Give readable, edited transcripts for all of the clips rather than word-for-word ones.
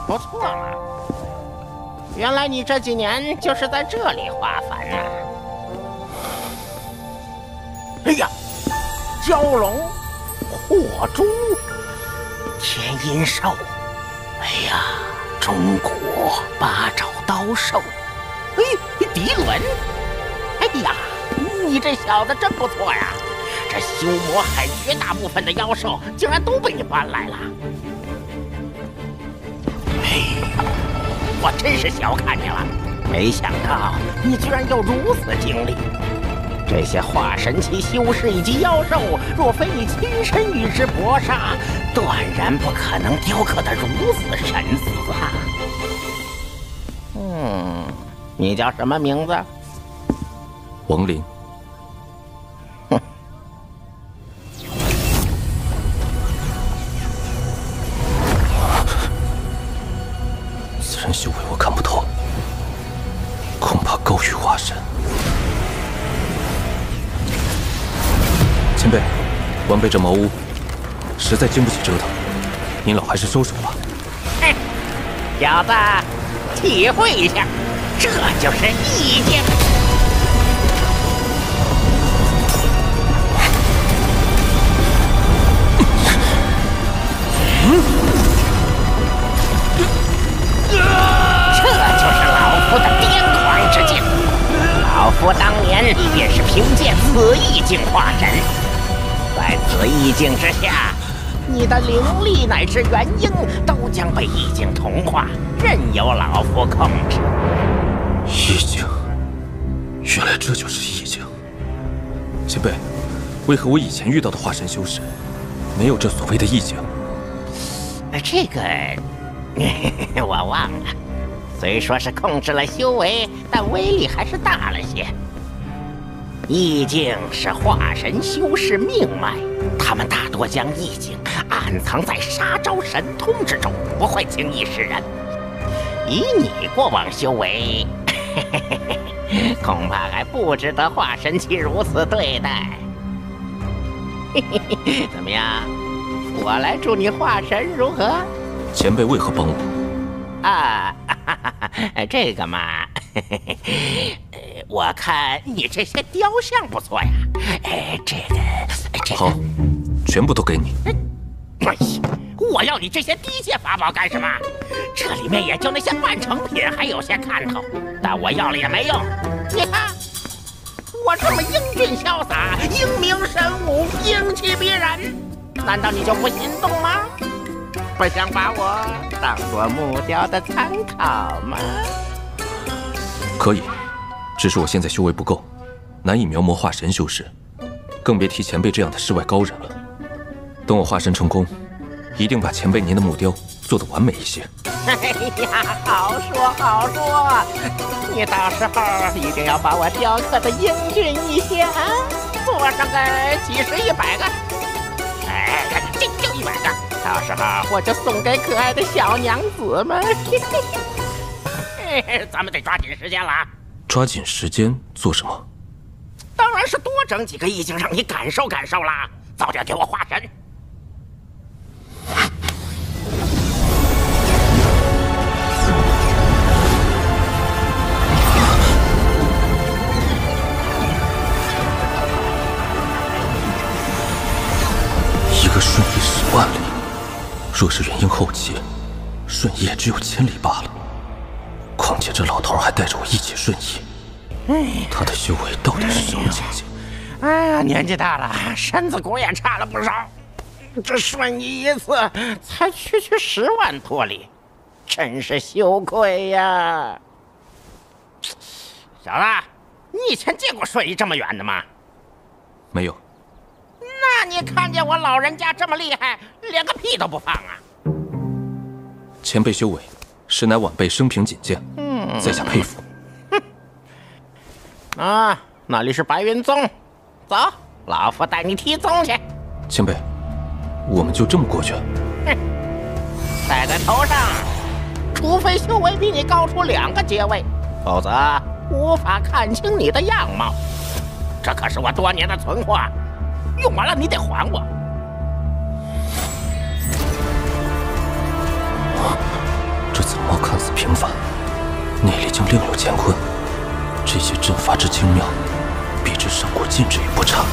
不错嘛。原来你这几年就是在这里化凡呐。哎呀，蛟龙、火猪、天阴兽，哎呀，中国八爪刀兽，哎，迪伦，哎呀，你这小子真不错呀！这修魔海绝大部分的妖兽竟然都被你搬来了。哎，我真是小看你了，没想到你居然有如此精力。这些化神期修士以及妖兽，若非你亲身与之搏杀，断然不可能雕刻得如此神似啊！你叫什么名字？王林。哼，此人修为我看不透，恐怕高于化神。前辈，晚辈这茅屋实在经不起折腾，您老还是收手吧。哼，小子，体会一下，这就是意境。这就是老夫的癫狂之境。老夫当年便是凭借此意境化神。在此意境之下，你的灵力乃至元婴都将被意境同化，任由老夫控制。意境，原来这就是意境。前辈，为何我以前遇到的化神修士没有这所谓的意境？这个我忘了。虽说是控制了修为，但威力还是大了些。意境是化神修士命脉，他们大多将意境暗藏在杀招神通之中，不会轻易示人。以你过往修为，恐怕还不值得化神期如此对待。怎么样？我来助你化神如何？前辈为何帮我？这个嘛，我看你这些雕像不错呀。这个好，全部都给你。哎呀，我要你这些低阶法宝干什么？这里面也就那些半成品还有些看头，但我要了也没用。你看，我这么英俊潇洒、英明神武、英气逼人，难道你就不心动吗？不想把我当作木雕的参考吗？可以，只是我现在修为不够，难以描摹化神修士，更别提前辈这样的世外高人了。等我化神成功，一定把前辈您的木雕做得完美一些。哎呀，好说好说，你到时候一定要把我雕刻的英俊一些啊，做上个几十100个，就100个。到时候我就送给可爱的小娘子们。咱们得抓紧时间了啊！抓紧时间做什么？当然是多整几个意境让你感受感受啦！早点给我化神！一个瞬移10万里。若是元婴后期，瞬移也只有1000里罢了。况且这老头还带着我一起瞬移，他的修为到底是什么境界？哎呀，年纪大了，身子骨也差了不少。这瞬移一次才区10万多里，真是羞愧呀！小子，你以前见过瞬移这么远的吗？没有。那你看见我老人家这么厉害，连个屁都不放啊！前辈修为，实乃晚辈生平仅见，在下佩服。那里是白云宗，走，老夫带你提宗去。前辈，我们就这么过去？戴在头上，除非修为比你高出2个阶位，否则无法看清你的样貌。这可是我多年的存货。用完了你得还我。将另有乾坤。这些阵法之精妙，必之胜过禁制与不差。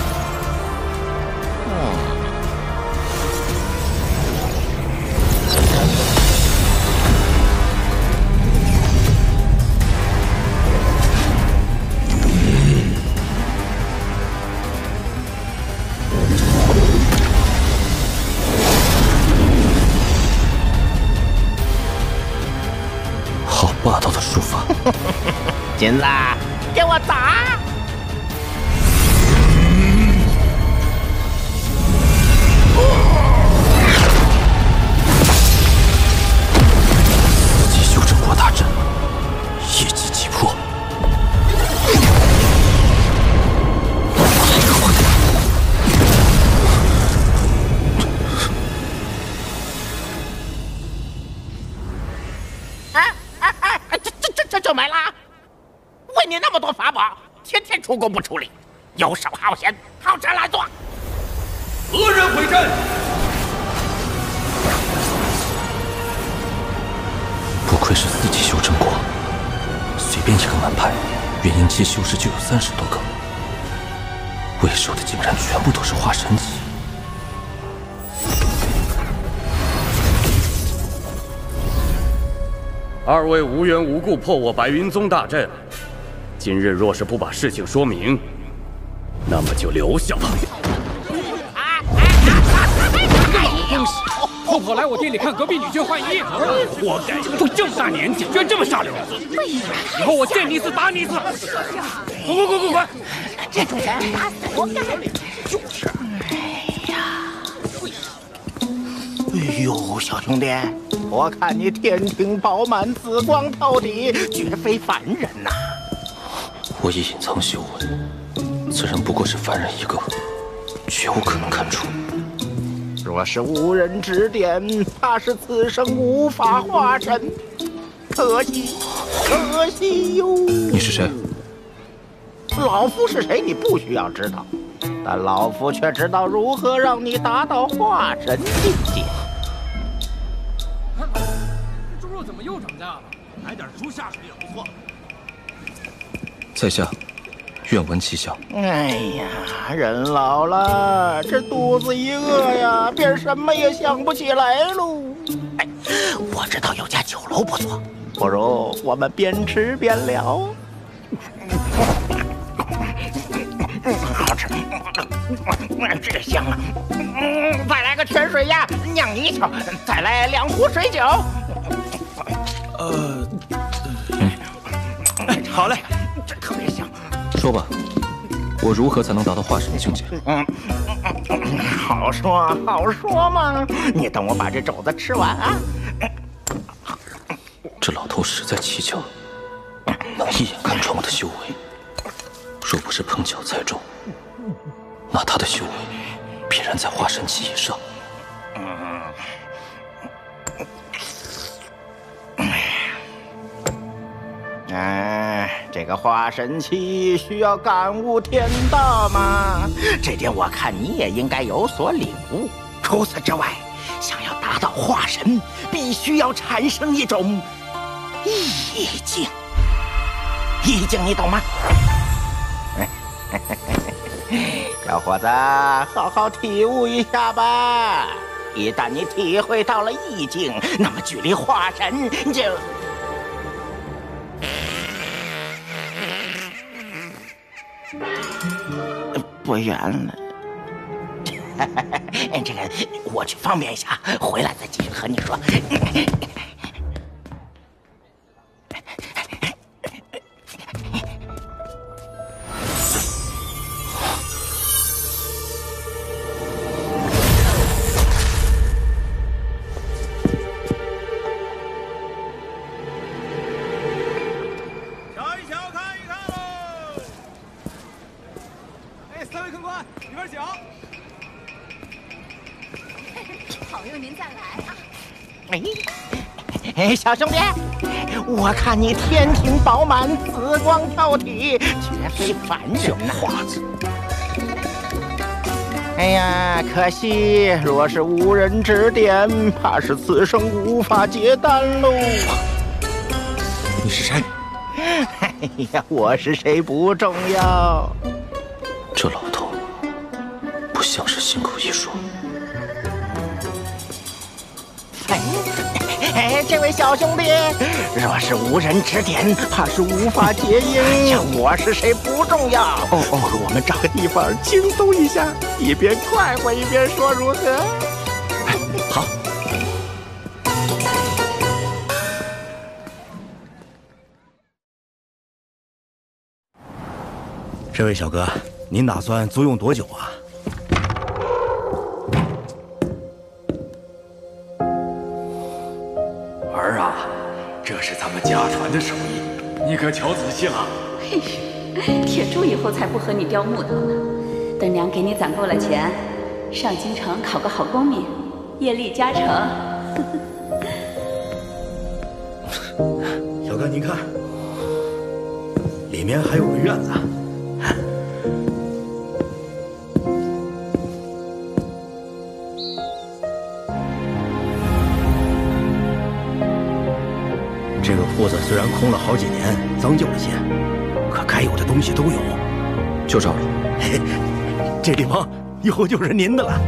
好霸道的术法！金子，给我打！四级修真国大阵，一击即破。这就没了？为你那么多法宝，天天出工不出力，游手好闲，好吃懒做。何人回阵？不愧是4级修真国，随便一个门派，元婴期修士就有30多个，为首的竟然全部都是化神级。二位无缘无故破我白云宗大阵，今日若是不把事情说明，那么就留下吧。东西，偷跑来我店里看隔壁女眷换衣服，活该！都这么大年纪，居然这么下流！以后我见你一次打你一次！滚！这主人打死我！就是。哎呦，小兄弟，我看你天庭饱满，紫光透体，绝非凡人呐！我已隐藏修为，此人不过是凡人一个，绝无可能看出。若是无人指点，怕是此生无法化神。可惜哟！你是谁？老夫是谁，你不需要知道，但老夫却知道如何让你达到化神境界。猪肉怎么又涨价了？来点猪下水也不错。在下愿闻其详。哎呀，人老了，这肚子一饿呀，便什么也想不起来喽。哎，我知道有家酒楼不错，不如我们边吃边聊。好吃，这香啊！再来个泉水鸭、酿泥鳅，再来2壶水酒。好嘞，这特别香。说吧，我如何才能达到化神境界？好说嘛！你等我把这肘子吃完啊！这老头实在蹊跷，能一眼看穿我的修为。若不是碰巧猜中，那他的修为必然在化神期以上。这个化神期需要感悟天道嘛，这点我看你也应该有所领悟。除此之外，想要达到化神，必须要产生一种意境。意境你懂吗？小伙子，好好体悟一下吧。一旦你体会到了意境，那么距离化神就……不远了。这个我去方便一下，回来再继续和你说。小兄弟，我看你天庭饱满，紫光透体，绝非凡人呐！花子，哎呀，可惜，若是无人指点，怕是此生无法结丹喽。你是谁？哎呀，我是谁不重要。这老头不像是信口一说。哎，这位小兄弟，若是无人指点，怕是无法结姻。我是谁不重要。不如我们找个地方轻松一下，一边快活一边说，如何？好。这位小哥，您打算租用多久啊？儿啊，这是咱们家传的手艺，你可瞧仔细了。嘿，铁柱以后才不和你雕木头呢。等娘给你攒够了钱，上京城考个好功名，业力加成。小哥，您看，里面还有个院子。这个铺子虽然空了好几年，脏旧了些，可该有的东西都有。就这儿了。嘿，这地方以后就是您的了。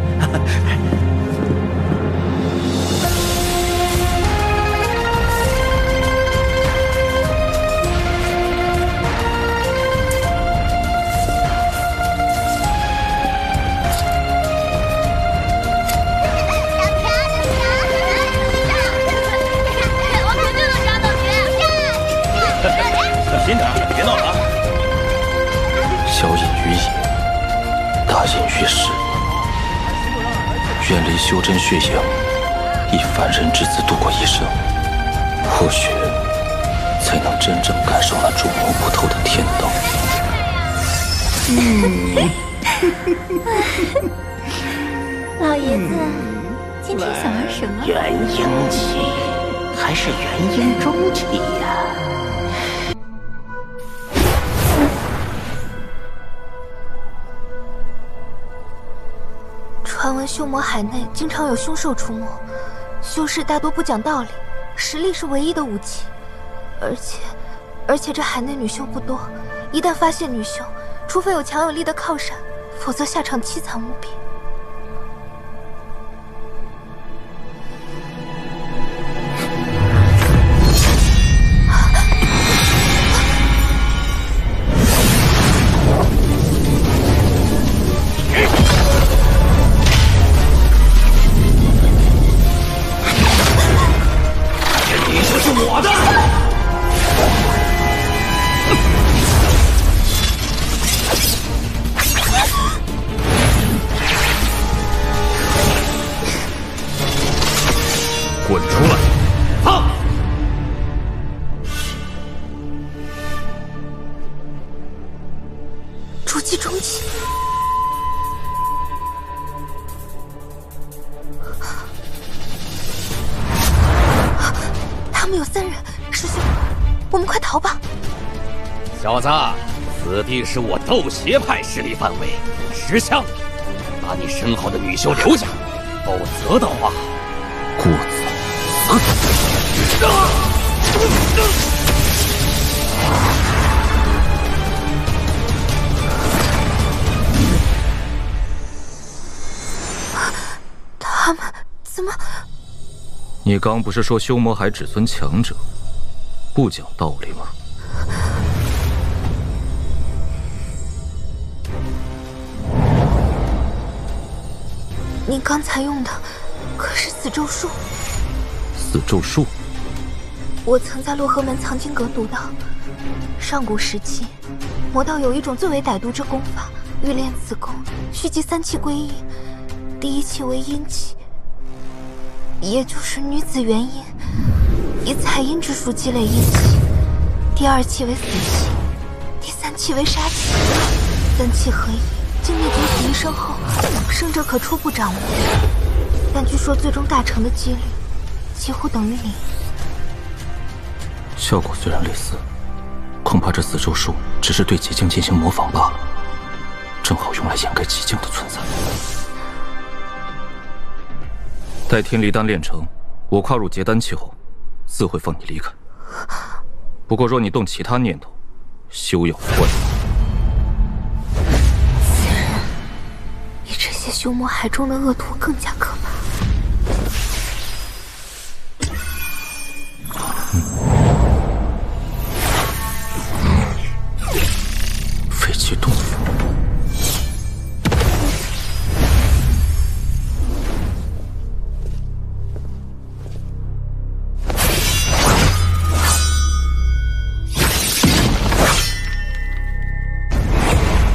小心点，别闹了啊！小隐于野，大隐于市，远离修真血影，以凡人之姿度过一生，或许才能真正感受那种摸不透的天道。老爷子，今天想玩什么？元婴期还是元婴中期呀？传闻修魔海内经常有凶兽出没，修士大多不讲道理，实力是唯一的武器。而且这海内女修不多，一旦发现女修，除非有强有力的靠山，否则下场凄惨无比。滚出来！放！筑基中期，他们有3人，师兄，我们快逃吧！小子，此地是我斗邪派势力范围，10枪，把你身后的女修留下，否则的话，顾子。他们怎么？你刚不是说修魔海只尊强者，不讲道理吗？你刚才用的可是死咒术？死咒术？我曾在洛河门藏经阁读到，上古时期，魔道有一种最为歹毒之功法，欲练此功，需集3气归一。第1气为阴气，也就是女子元阴，以采阴之术积累阴气；第2气为死气，第3气为杀气。3气合一，经历九死一生后，生者可初步掌握，但据说最终大成的几率几乎等于0。效果虽然类似，恐怕这死咒术只是对极境进行模仿罢了，正好用来掩盖极境的存在。待天离丹炼成，我跨入结丹期后，自会放你离开。不过若你动其他念头，休要怪我。此人比这些修魔海中的恶徒更加可怕。废弃洞府。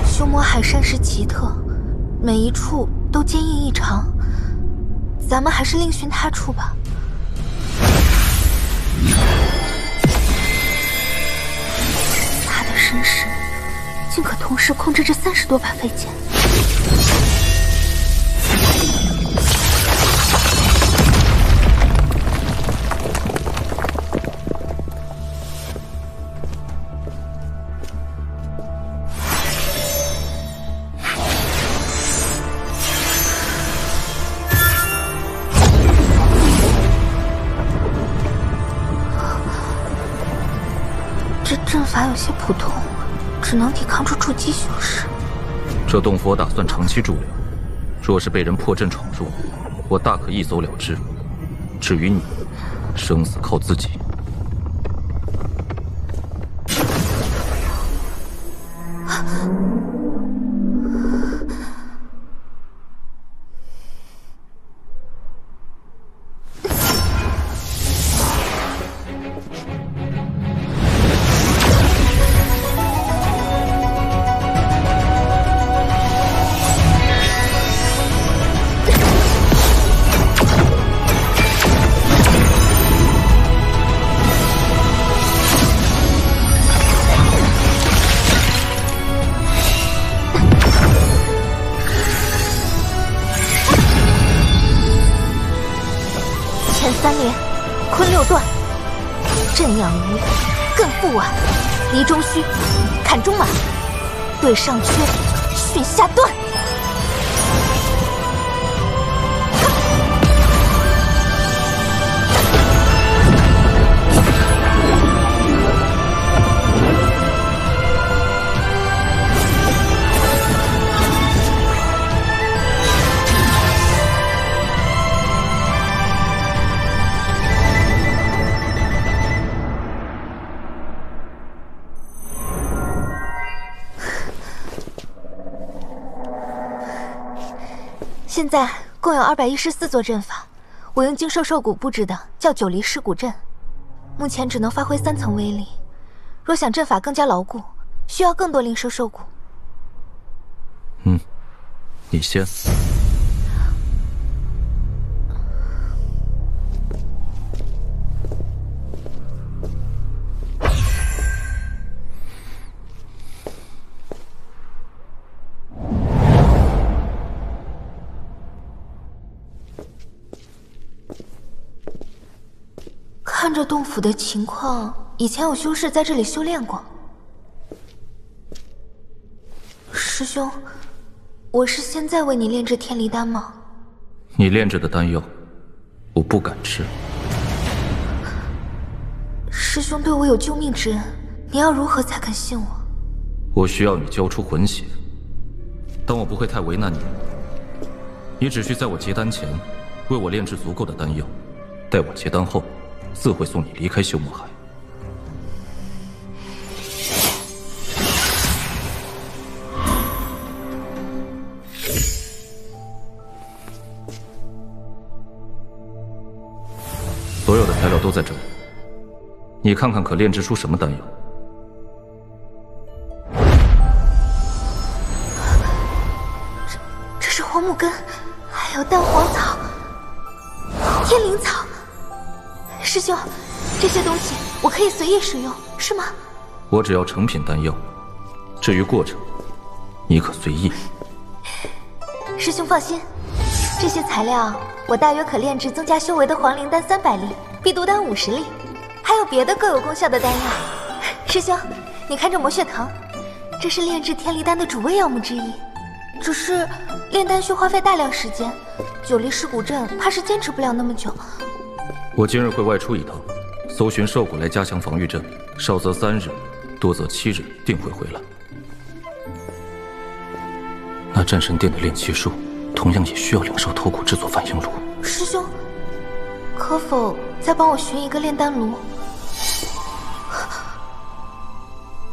修魔海山势奇特，每一处都坚硬异常。咱们还是另寻他处吧。他的身势竟可同时控制这30多把飞剑。这阵法有些普通，只能抵抗住筑基修士。这洞府我打算长期驻留，若是被人破阵闯入，我大可一走了之。至于你，生死靠自己。前3连，坤6段，震养鱼，艮覆碗，离中虚，砍中马，对上缺，巽下断。现在共有214座阵法，我用精兽兽骨布置的叫9离尸骨阵，目前只能发挥3层威力。若想阵法更加牢固，需要更多灵兽兽骨。你先。看这洞府的情况，以前有修士在这里修炼过。师兄，我是现在为你炼制天离丹吗？你炼制的丹药，我不敢吃。师兄对我有救命之恩，你要如何才肯信我？我需要你交出魂血，但我不会太为难你。你只需在我结丹前，为我炼制足够的丹药，待我结丹后，自会送你离开修魔海。所有的材料都在这里，你看看可炼制出什么丹药？这是黄木根，还有蛋黄草、天灵草。师兄，这些东西我可以随意使用，是吗？我只要成品丹药，至于过程，你可随意。师兄放心，这些材料我大约可炼制增加修为的黄灵丹300粒，避毒丹50粒，还有别的各有功效的丹药。师兄，你看这魔血藤，这是炼制天离丹的主味药物之一。只是炼丹需花费大量时间，9离尸骨阵怕是坚持不了那么久。我今日会外出一趟，搜寻兽骨来加强防御阵，少则3日，多则7日，定会回来。那战神殿的炼气术，同样也需要灵兽头骨制作反应炉。师兄，可否再帮我寻一个炼丹炉？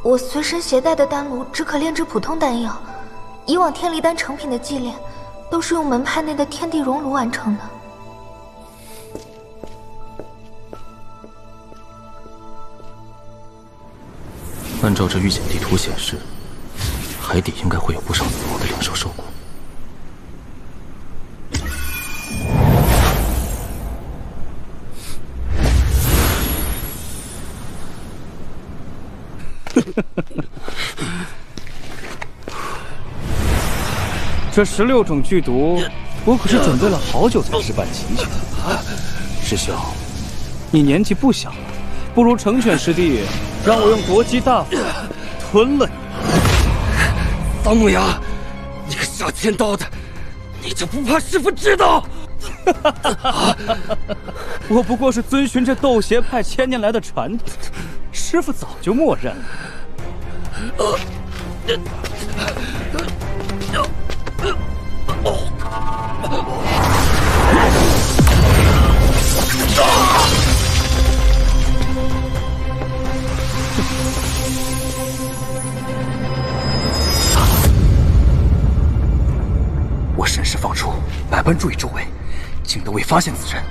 我随身携带的丹炉只可炼制普通丹药，以往天离丹成品的祭炼，都是用门派内的天地熔炉完成的。按照这预检地图显示，海底应该会有不少死亡的灵兽兽骨。这16种剧毒，我可是准备了好久才置办齐全。师兄，你年纪不小了，不如成全师弟，让我用夺姬大法吞了你。桑木崖，你个下千刀的，你就不怕师父知道？我不过是遵循着斗邪派1000年来的传统，师父早就默认了。我审视放出，百般注意周围，竟都未发现此人。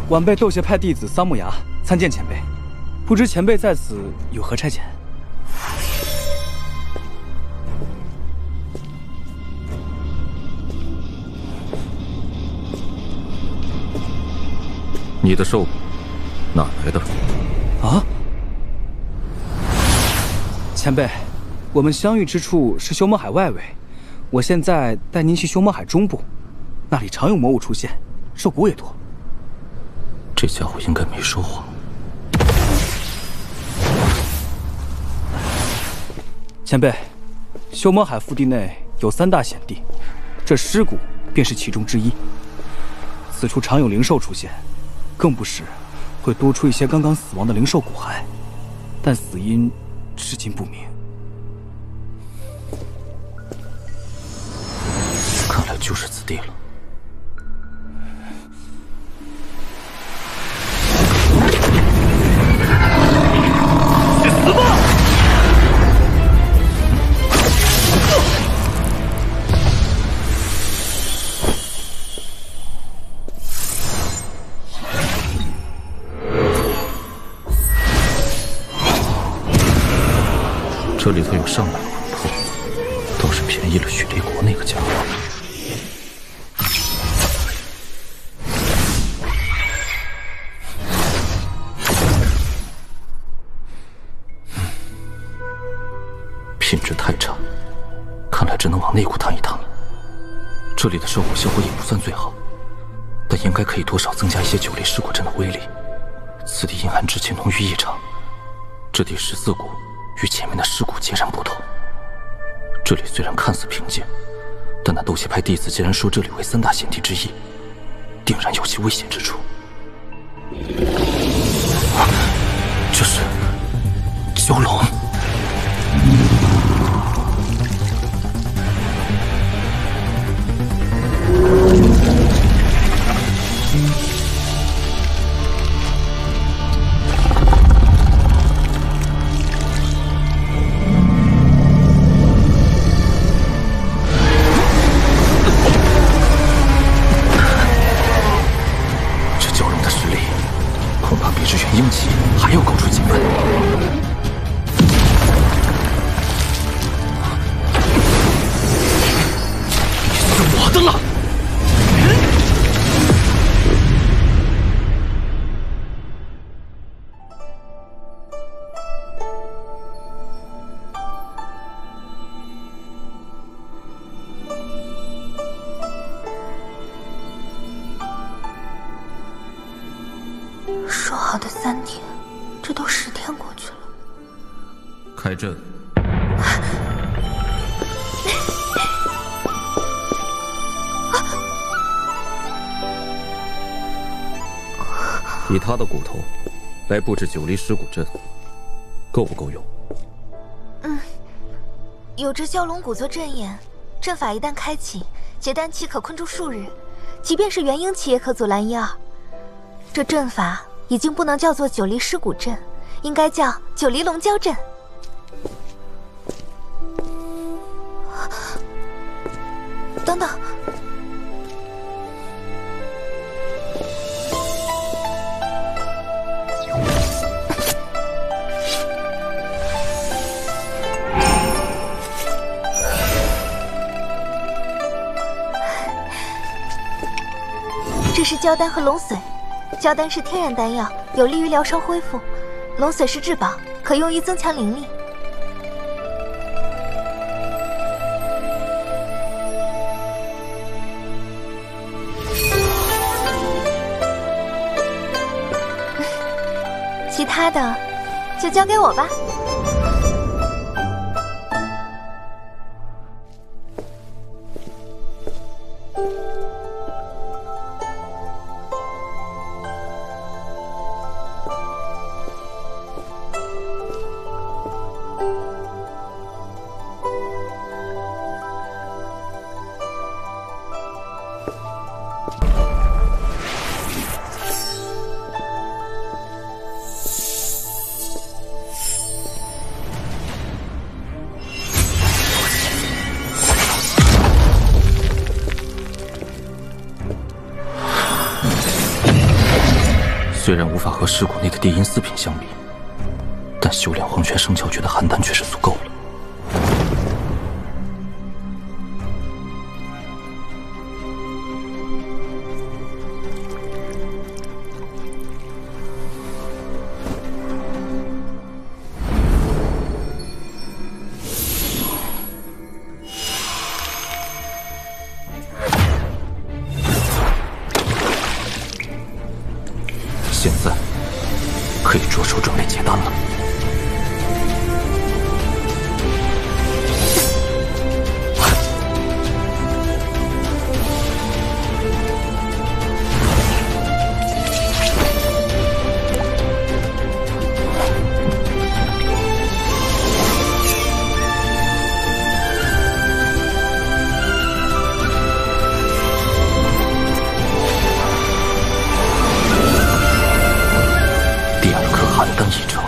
晚辈斗邪派弟子桑木崖参见前辈，不知前辈在此有何差遣？你的兽骨哪来的？啊！前辈，我们相遇之处是修魔海外围，我现在带您去修魔海中部，那里常有魔物出现，兽骨也多。这家伙应该没说谎。前辈，修魔海腹地内有3大险地，这尸骨便是其中之一。此处常有灵兽出现，更不时会多出一些刚刚死亡的灵兽骨骸，但死因至今不明。看来就是此地了。去死吧！这里头有上百个魂魄，倒是便宜了许离国那个家伙。品质太差，看来只能往内谷探一探了。这里的兽骨效果也不算最好，但应该可以多少增加一些9类尸骨阵的威力。此地阴寒之气浓郁异常，这第14股与前面的尸骨截然不同。这里虽然看似平静，但那斗邪派弟子既然说这里为3大险地之一，定然有其危险之处。这是蛟龙。鹰骑还要高出几分。你是我的了。说好的3天，这都10天过去了。开阵。以他的骨头来布置九黎尸骨阵，够不够用？有着蛟龙骨做阵眼，阵法一旦开启，结丹期可困住数日，即便是元婴期也可阻拦一二。这阵法已经不能叫做九黎尸骨阵，应该叫九黎龙蛟阵。等等。这是蛟丹和龙髓，蛟丹是天然丹药，有利于疗伤恢复；龙髓是至宝，可用于增强灵力。其他的就交给我吧。虽然无法和尸骨内的地阴四品相比，但修炼黄泉生窍诀的邯郸却是足够了。现在可以着手准备结丹了。邯郸一成，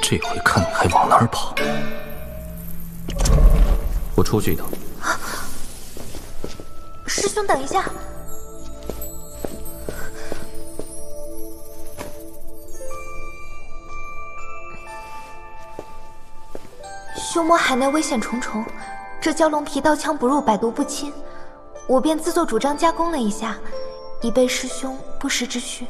这回看你还往哪儿跑！我出去一趟。师兄，等一下。修魔海内危险重重，这蛟龙皮刀枪不入，百毒不侵，我便自作主张加工了一下，以备师兄不时之需。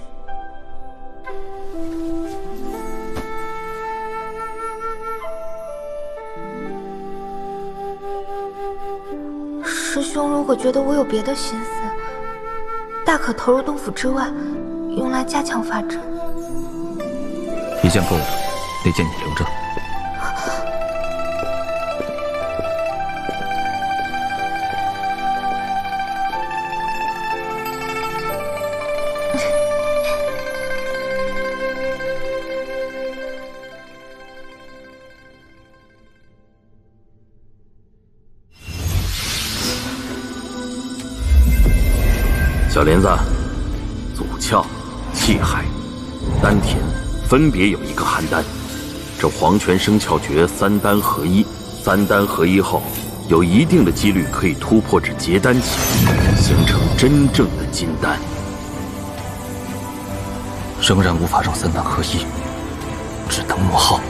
师兄如果觉得我有别的心思，大可投入洞府之外，用来加强法阵。一件够了，那件你留着。小莲子，祖窍、气海、丹田分别有一个邯郸。这黄泉生窍诀三丹合一，三丹合一后，有一定的几率可以突破至结丹期，形成真正的金丹。仍然无法让三丹合一，只能磨耗。